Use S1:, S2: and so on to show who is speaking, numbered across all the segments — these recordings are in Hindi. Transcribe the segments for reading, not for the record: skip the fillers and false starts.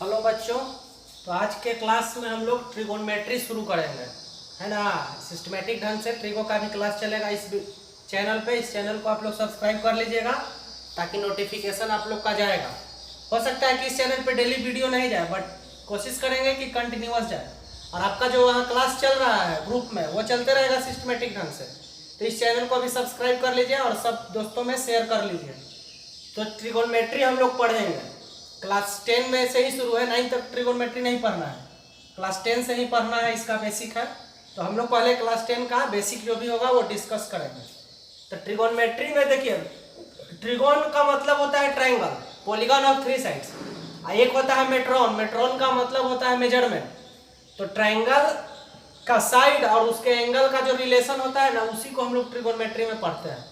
S1: हेलो बच्चों। तो आज के क्लास में हम लोग ट्रिगोनोमेट्री शुरू करेंगे, है ना। सिस्टमेटिक ढंग से ट्रिगो का भी क्लास चलेगा इस चैनल पे। इस चैनल को आप लोग सब्सक्राइब कर लीजिएगा ताकि नोटिफिकेशन आप लोग का जाएगा। हो सकता है कि इस चैनल पे डेली वीडियो नहीं जाए, बट कोशिश करेंगे कि कंटिन्यूअस जाए। और आपका जो वहाँ क्लास चल रहा है ग्रुप में, वो चलते रहेगा सिस्टमेटिक ढंग से। तो इस चैनल को भी सब्सक्राइब कर लीजिए और सब दोस्तों में शेयर कर लीजिए। तो ट्रिगोनोमेट्री हम लोग पढ़ेंगे। क्लास 10 में से ही शुरू है, 9 तक ट्रिगोनोमेट्री नहीं पढ़ना है, क्लास 10 से ही पढ़ना है। इसका बेसिक है। तो हम लोग पहले क्लास 10 का बेसिक जो भी होगा वो डिस्कस करेंगे। तो ट्रिगोनोमेट्री में देखिए, ट्रिगोन का मतलब होता है ट्रायंगल, पॉलीगॉन ऑफ 3 साइड्स। एक होता है मेट्रोन, मेट्रोन का मतलब होता है मेजरमेंट। तो ट्रायंगल का साइड और उसके एंगल का जो रिलेशन होता है ना, उसी को हम लोग ट्रिगोनोमेट्री में पढ़ते हैं।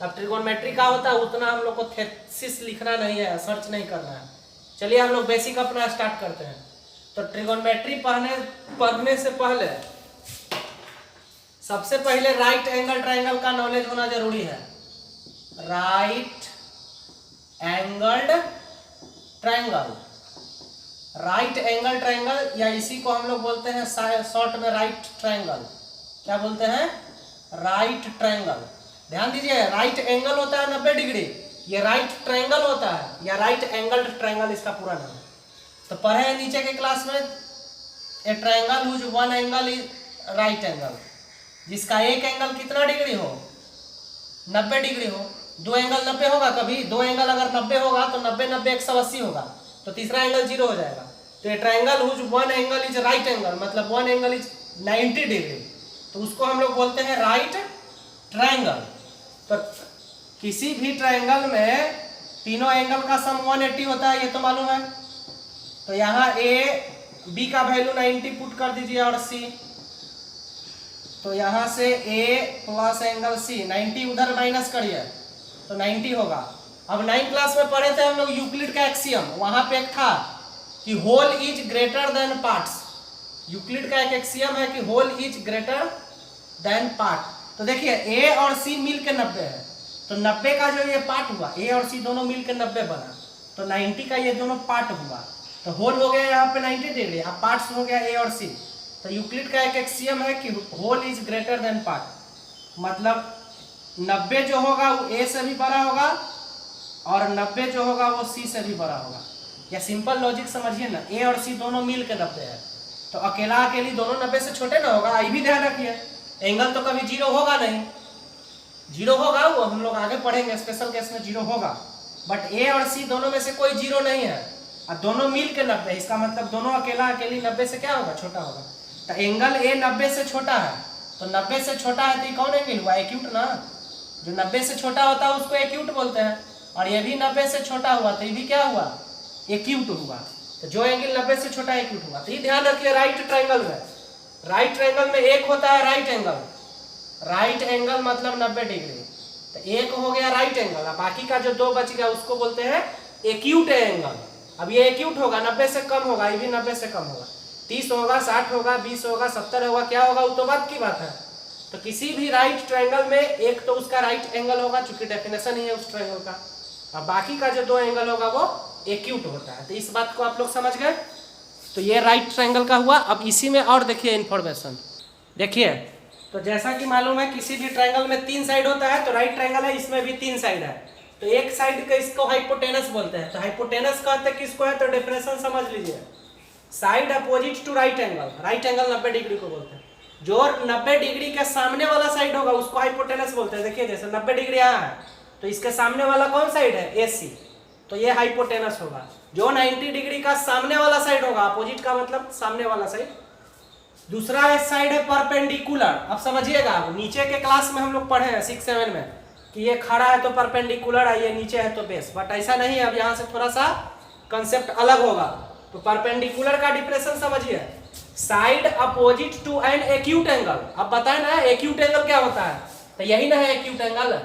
S1: अब ट्रिगोनोमेट्री का होता है, उतना हम लोग को थेसिस लिखना नहीं है, सर्च नहीं करना है। चलिए हम लोग बेसिक अपना स्टार्ट करते हैं। तो ट्रिगोनोमेट्री पढ़ने से पहले सबसे पहले राइट एंगल ट्रायंगल का नॉलेज होना जरूरी है। Right angled triangle, right angle triangle, या इसी को हम लोग बोलते हैं शॉर्ट में राइट ट्रायंगल। क्या बोलते हैं? Right triangle. ध्यान दीजिए, राइट एंगल होता है 90 डिग्री, ये राइट ट्रायंगल होता है, या राइट एंगल्ड ट्रायंगल इसका पूरा नाम है। तो पढ़े हैं नीचे के क्लास में, a triangle whose one angle is right angle, जिसका एक एंगल कितना डिग्री हो? 90 डिग्री हो। दो एंगल 90 होगा कभी? दो एंगल अगर 90 होगा तो 90 90 180 होगा, तो तीसरा एंगल 0 हो जाएगा। तो ये triangle whose one angle is right angle, मतलब वन एंगल इज 90 डिग्री, तो उसको हम लोग बोलते हैं राइट ट्रायंगल। तो किसी भी ट्रायंगल में तीनों एंगल का सम 180 होता है, ये तो मालूम है। तो यहाँ ए बी का वैल्यू 90 पुट कर दीजिए और सी, तो यहाँ से ए प्लस एंगल सी, 90 उधर माइनस करिए तो 90 होगा। अब 9 क्लास में पढ़े थे हम लोग यूक्लिड का एक्सियम, वहां पे एक था कि whole is greater than parts. Euclid का एक एक्सियम है कि whole is greater than part. तो देखिए ए और सी मिल के 90 है, तो 90 का जो ये पार्ट हुआ, ए और सी दोनों मिल के 90 बना, तो 90 का ये दोनों पार्ट हुआ, तो होल हो गया यहाँ पे 90 डिग्री, अब पार्ट्स हो गया ए और सी। तो यूक्लिड का एक एक्सियम है कि whole is greater than part, मतलब 90 जो होगा वो ए से भी बड़ा होगा और 90 जो होगा वो सी से भी बड़ा होगा। या सिंपल लॉजिक समझिए ना, ए और सी दोनों मिल के 90 है, तो अकेला अकेली दोनों 90 से छोटे ना होगा। ये भी ध्यान रखिए, एंगल तो कभी 0 होगा नहीं, 0 होगा वो हम लोग आगे पढ़ेंगे, स्पेशल केस में 0 होगा, बट ए और सी दोनों में से कोई 0 नहीं है, और दोनों मिल के 90, इसका मतलब दोनों अकेला अकेली 90 से क्या होगा? छोटा होगा। तो एंगल ए 90 से छोटा है, तो 90 से छोटा है तो ये कौन एंगल हुआ? एक्यूट ना। जो 90 से छोटा होता है उसको एक्यूट बोलते हैं, और ये भी 90 से छोटा हुआ तो ये भी क्या हुआ? एक्यूट हुआ। तो जो एंगल 90 से छोटा एक्यूट हुआ। तो ये ध्यान रखिए, राइट ट्रायंगल में, राइट ट्रायंगल में एक होता है राइट एंगल, राइट एंगल मतलब 90 डिग्री, तो एक हो गया राइट एंगल, और बाकी का जो दो बच गया उसको बोलते हैं एक्यूट एंगल। अब ये एक्यूट होगा, 90 से कम होगा, ये भी 90 से कम होगा, 30 होगा, 60 होगा, 20 होगा, 70 होगा, क्या होगा वो तो बात की बात है। तो किसी भी राइट ट्रायंगल में एक तो उसका राइट एंगल होगा, चूंकि डेफिनेशन ही है उस ट्रायंगल का, और बाकी का जो दो एंगल होगा वो एक्यूट होता है। तो इस बात को आप लोग समझ गए। तो ये राइट ट्रायंगल का हुआ। अब इसी में और देखिए इन्फॉर्मेशन, देखिए, तो जैसा कि मालूम है किसी भी ट्रायंगल में 3 साइड होता है, तो राइट ट्रायंगल है, इसमें भी 3 साइड है, तो एक साइड का इसको हाइपोटेनस बोलते हैं। तो हाइपोटेनस कहते हैं किसको है? तो डेफिनेशन समझ लीजिए, side opposite to right angle, right angle 90 degree को बोलते हैं। जो 90 डिग्री के सामने वाला साइड होगा उसको हाइपोटेनस बोलते हैं। देखिए जैसे 90 डिग्री यहाँ है, तो इसके सामने वाला कौन साइड है? AC, तो ये हाइपोटेनस होगा। जो 90 डिग्री का सामने वाला साइड होगा, अपोजिट का मतलब सामने वाला साइड, दूसरा साइड है परपेंडिकुलर। अब समझिएगा, नीचे के क्लास में हम लोग पढ़े हैं 6 7 में कि ये खड़ा है तो परपेंडिकुलर है, ये नीचे है तो बेस, बट ऐसा नहीं है। अब यहाँ से थोड़ा सा कंसेप्ट अलग होगा। तो परपेंडिकुलर का डिफरेंस समझिए, side opposite to an acute angle. अब बताए ना एक्यूट एंगल क्या होता है, तो यही ना है एक्यूट एंगल,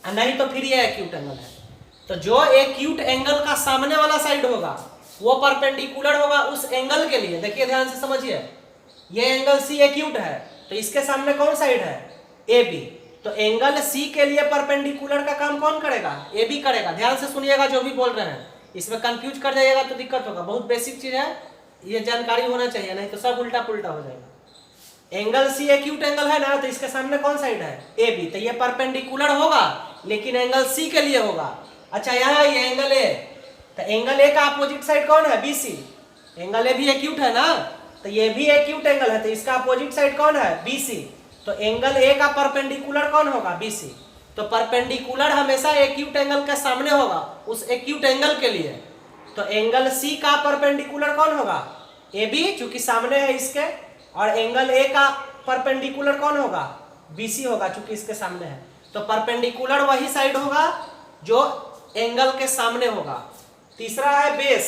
S1: नहीं तो फिर ये एक्यूट एंगल है। तो जो एक्यूट एंगल का सामने वाला साइड होगा वो परपेंडिकुलर होगा उस एंगल के लिए। देखिए ध्यान से समझिए, ये एंगल सी एक्यूट है, तो इसके सामने कौन साइड है? AB। तो एंगल सी के लिए परपेंडिकुलर का काम कौन करेगा? AB करेगा। ध्यान से सुनिएगा जो भी बोल रहे हैं, इसमें कंफ्यूज कर जाइएगा तो दिक्कत होगा, बहुत बेसिक चीज है, ये जानकारी होना चाहिए, नहीं तो सब उल्टा पुल्टा हो जाएगा। एंगल सी एक्यूट एंगल है ना, तो इसके सामने कौन साइड है, ए बी, तो ये परपेंडिकुलर होगा लेकिन एंगल सी के लिए होगा। अच्छा यहाँ ये एंगल ए, तो एंगल ए का अपोजिट साइड कौन है, बी सी, एंगल ए भी एक्यूट है ना, तो ये भी एक्यूट एंगल है, तो इसका अपोजिट साइड कौन है, बी सी, तो एंगल ए का परपेंडिकुलर कौन होगा, बी सी, तो परपेंडिकुलर हमेशा एक्यूट एंगल के सामने होगा उस एक्यूट एंगल के लिए, तो एंगल सी का परपेंडिकुलर कौन होगा, ए बी, चूंकि सामने है इसके, और एंगल ए का परपेंडिकुलर कौन होगा, बी सी होगा, चूंकि इसके सामने है, तो परपेंडिकुलर वही साइड होगा जो एंगल के सामने होगा। तीसरा है बेस,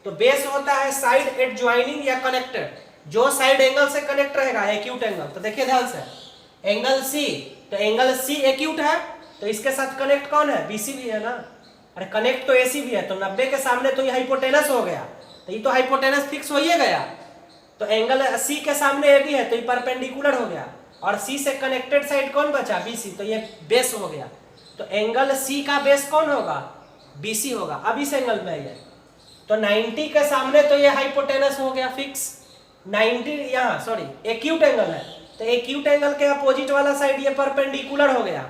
S1: तो बेस होता है साइड एडजॉइनिंग या कनेक्टेड, जो साइड एंगल से कनेक्ट रहेगा एक्यूट एंगल, तो देखिए ध्यान से, एंगल सी, तो एंगल सी एक्यूट है, तो इसके साथ कनेक्ट कौन है, बीसी भी है ना, अरे कनेक्ट तो एसी भी है, तो 90 के सामने तो ये हाइपोटेनस हो गया, तो ये तो हाइपोटेनस फिक्स हो ही गया, तो एंगल सी के सामने ए बी है तो ये परपेंडिकुलर हो गया, और सी से कनेक्टेड साइड कौन बचा, बीसी, तो ये बेस हो गया, तो एंगल सी का बेस कौन होगा, बीसी होगा। अब इस एंगल में ये, तो 90 के सामने तो ये हाइपोटेनस हो गया फिक्स, 90 यहाँ सॉरी एक्यूट एंगल है, तो एक्यूट एंगल के अपोजिट वाला साइड ये परपेंडिकुलर हो गया,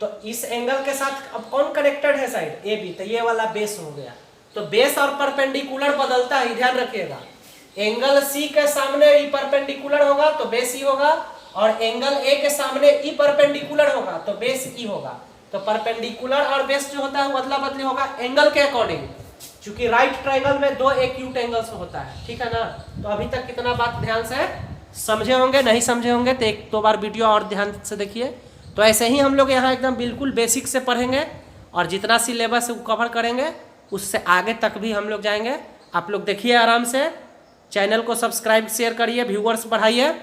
S1: तो इस एंगल के साथ अब कौन कनेक्टेड है साइड, ए बी, तो ये वाला बेस हो गया। तो बेस और परपेंडिकुलर बदलता है, ध्यान रखिएगा, एंगल सी के सामने ई परपेंडिकुलर होगा तो बेस ई होगा, और एंगल ए के सामने ई परपेंडिकुलर होगा तो बेस ई होगा। तो परपेंडिकुलर और बेस जो होता है बदला बदली होगा एंगल के अकॉर्डिंग, क्योंकि राइट ट्रायंगल में दो एक्यूट एंगल्स होता है, ठीक है ना। तो अभी तक कितना बात ध्यान से समझे होंगे, नहीं समझे होंगे तो एक दो बार वीडियो और ध्यान से देखिए। तो ऐसे ही हम लोग यहाँ एकदम बिल्कुल बेसिक से पढ़ेंगे, और जितना सिलेबस है वो कवर करेंगे, उससे आगे तक भी हम लोग जाएंगे। आप लोग देखिए आराम से, चैनल को सब्सक्राइब शेयर करिए, व्यूअर्स बढ़ाइए,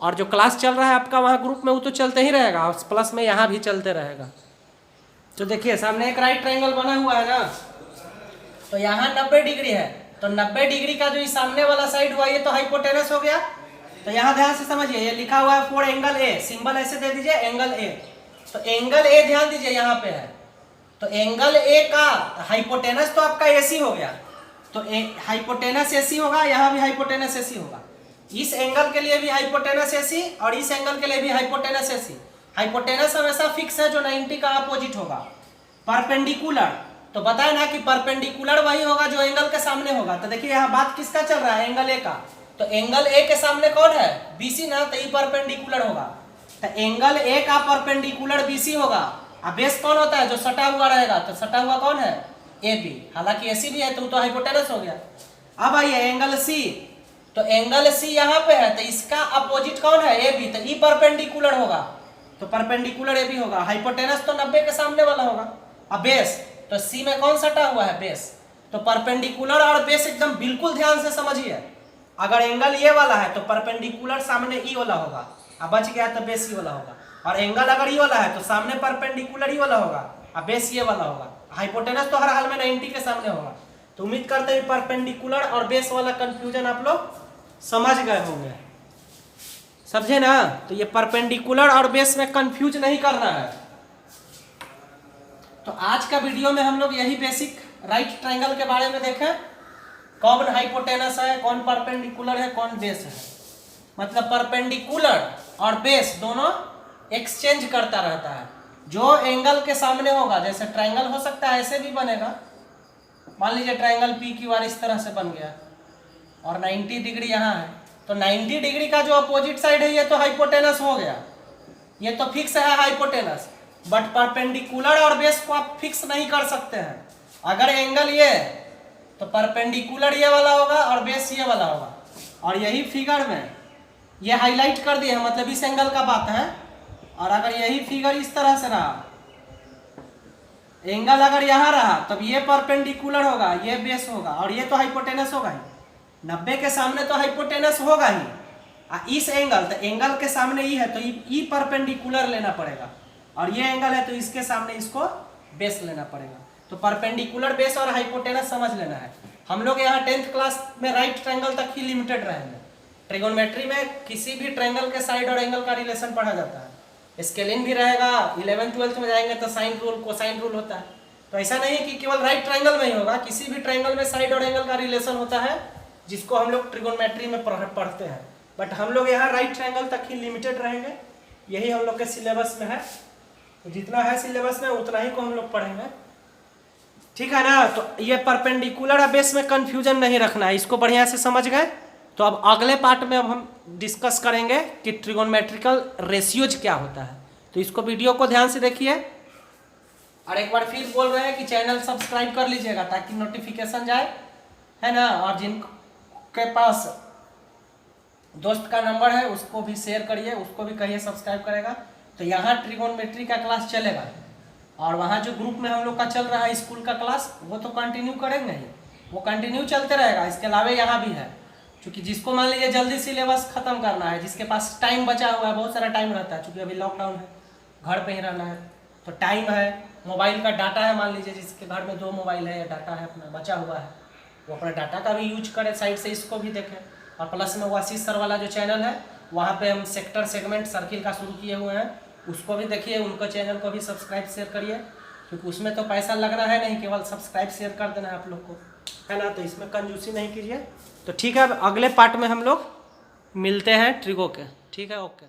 S1: और जो क्लास चल रहा है आपका वहाँ ग्रुप में वो तो चलते ही रहेगा, और प्लस में यहाँ भी चलते रहेगा। तो देखिए सामने एक राइट ट्रायंगल बना हुआ है ना, तो यहाँ 90 डिग्री है, तो 90 डिग्री का जो ये सामने वाला साइड हुआ ये तो हाइपोटेनस हो गया। तो यहाँ ध्यान से समझिए, ये लिखा हुआ है फॉर एंगल ए, सिंबल ऐसे दे दीजिए एंगल ए, तो एंगल ए ध्यान दीजिए यहाँ पे है, तो एंगल ए का हाइपोटेनस तो आपका एसी हो गया, तो हाइपोटेनस एसी होगा, यहाँ भी हाइपोटेनस एसी होगा, इस एंगल के लिए भी हाइपोटेनस एसी और इस एंगल के लिए भी हाइपोटेनस एसी। हाइपोटेनस हमेशा फिक्स है जो 90 का अपोजिट होगा। परपेंडिकुलर तो बताए ना कि परपेंडिकुलर वही होगा जो एंगल के सामने होगा। तो देखिए यहाँ बात किसका चल रहा है, एंगल ए का, तो एंगल ए के सामने कौन है, बीसी ना, तो ये परपेंडिकुलर होगा, तो एंगल ए का परपेंडिकुलर बीसी होगा। अब बेस कौन होता है, जो सटा हुआ रहेगा, तो सटा हुआ कौन है, ए बी, हालांकि एसी भी है तो हाइपोटेनस हो गया। अब आइए एंगल सी, तो एंगल सी यहाँ पे है, तो इसका अपोजिट कौन है, ए बी, तो ई परपेंडिकुलर होगा, तो परपेंडिकुलर ए बी होगा। हाइपोटेनस तो 90 के सामने वाला होगा। अब बेस, तो सी में कौन सटा हुआ है, बेस, तो परपेंडिकुलर और बेस एकदम बिल्कुल ध्यान से समझिए। अगर एंगल ये वाला है तो परपेंडिकुलर सामने ई वाला होगा, अब बच गया तो बेस ई वाला होगा, और एंगल अगर ये वाला है तो सामने परपेंडिकुलर ही वाला होगा, अब बेस ये वाला होगा। हाइपोटेनस तो हर हाल में 90 के सामने होगा। तो उम्मीद करते हैं परपेंडिकुलर और बेस वाला कंफ्यूजन आप लोग समझ गए होंगे, समझे ना। तो ये परपेंडिकुलर और बेस में कंफ्यूज नहीं करना है। तो आज का वीडियो में हम लोग यही बेसिक राइट ट्रायंगल के बारे में देखें, कौन हाइपोटेनस है, कौन परपेंडिकुलर है, कौन बेस है। मतलब परपेंडिकुलर और बेस दोनों एक्सचेंज करता रहता है। जो एंगल के सामने होगा, जैसे ट्रायंगल हो सकता है ऐसे भी बनेगा, मान लीजिए ट्रायंगल पी क्यू आर इस तरह से बन गया और 90 डिग्री यहाँ है, तो 90 डिग्री का जो अपोजिट साइड है ये तो हाइपोटेनस हो गया, ये तो फिक्स है हाइपोटेनस। बट परपेंडिकुलर और बेस को आप फिक्स नहीं कर सकते हैं। अगर एंगल ये तो परपेंडिकुलर ये वाला होगा और बेस ये वाला होगा, और यही फिगर में ये हाईलाइट कर दिया, मतलब इस एंगल का बात है। और अगर यही फिगर इस तरह से रहा, एंगल अगर यहाँ रहा तब ये परपेंडिकुलर होगा, ये बेस होगा, और ये तो हाइपोटेनस होगा ही। 90 के सामने तो हाइपोटेनस होगा ही। इस एंगल, तो एंगल के सामने ई है तो ई परपेंडिकुलर लेना पड़ेगा, और ये एंगल है तो इसके सामने इसको बेस लेना पड़ेगा। तो परपेंडिकुलर, बेस और हाइपोटेनस समझ लेना है। हम लोग यहाँ 10th क्लास में राइट ट्रायंगल तक ही लिमिटेड रहेंगे। ट्रिगोनोमेट्री में किसी भी ट्रायंगल के साइड और एंगल का रिलेशन पढ़ा जाता है। स्केलिंग भी रहेगा। 11th 12th में जाएंगे तो साइन रूल, कोसाइन रूल होता है। तो ऐसा नहीं है कि केवल राइट ट्रायंगल में ही होगा, किसी भी ट्रायंगल में साइड और एंगल का रिलेशन होता है जिसको हम लोग ट्रिगोनोमेट्री में पढ़ते हैं। बट हम लोग यहाँ राइट ट्रायंगल तक ही लिमिटेड रहेंगे, यही हम लोग के सिलेबस में है। तो जितना है सिलेबस में उतना ही को हम लोग पढ़ेंगे, ठीक है ना। तो ये परपेंडिकुलर बेस में कंफ्यूजन नहीं रखना है, इसको बढ़िया से समझ गए। तो अब अगले पार्ट में अब हम डिस्कस करेंगे कि ट्रिगोनोमेट्रिकल रेशियोज क्या होता है। तो इसको वीडियो को ध्यान से देखिए, और एक बार फिर बोल रहे हैं कि चैनल सब्सक्राइब कर लीजिएगा ताकि नोटिफिकेशन जाए, है ना। और जिनके पास दोस्त का नंबर है उसको भी शेयर करिए, उसको भी कहिए सब्सक्राइब करेगा। तो यहाँ ट्रिगोनोमेट्री का क्लास चलेगा, और वहाँ जो ग्रुप में हम लोग का चल रहा है स्कूल का क्लास, वो तो कंटिन्यू करेंगे ही, वो कंटिन्यू चलते रहेगा। इसके अलावा यहाँ भी है, क्योंकि जिसको मान लीजिए जल्दी सिलेबस खत्म करना है, जिसके पास टाइम बचा हुआ है, बहुत सारा टाइम रहता है, क्योंकि अभी लॉकडाउन है, घर पे ही रहना है, तो टाइम है, मोबाइल का डाटा है, मान लीजिए जिसके घर में 2 मोबाइल है या डाटा है अपना बचा हुआ है, वो अपना डाटा का भी यूज करे, साइड से इसको भी देखें। और प्लस में वो आशीष सर वाला जो चैनल है, वहाँ पे हम सेक्टर सेगमेंट सर्किल का शुरू किए हुए हैं, उसको भी देखिए, उनको चैनल को भी सब्सक्राइब शेयर करिए, क्योंकि उसमें तो पैसा लगना है नहीं, केवल सब्सक्राइब शेयर कर देना है आप लोग को, है ना। तो इसमें कंजूसी नहीं कीजिए। तो ठीक है, अब अगले पार्ट में हम लोग मिलते हैं ट्रिगो के, ठीक है, ओके।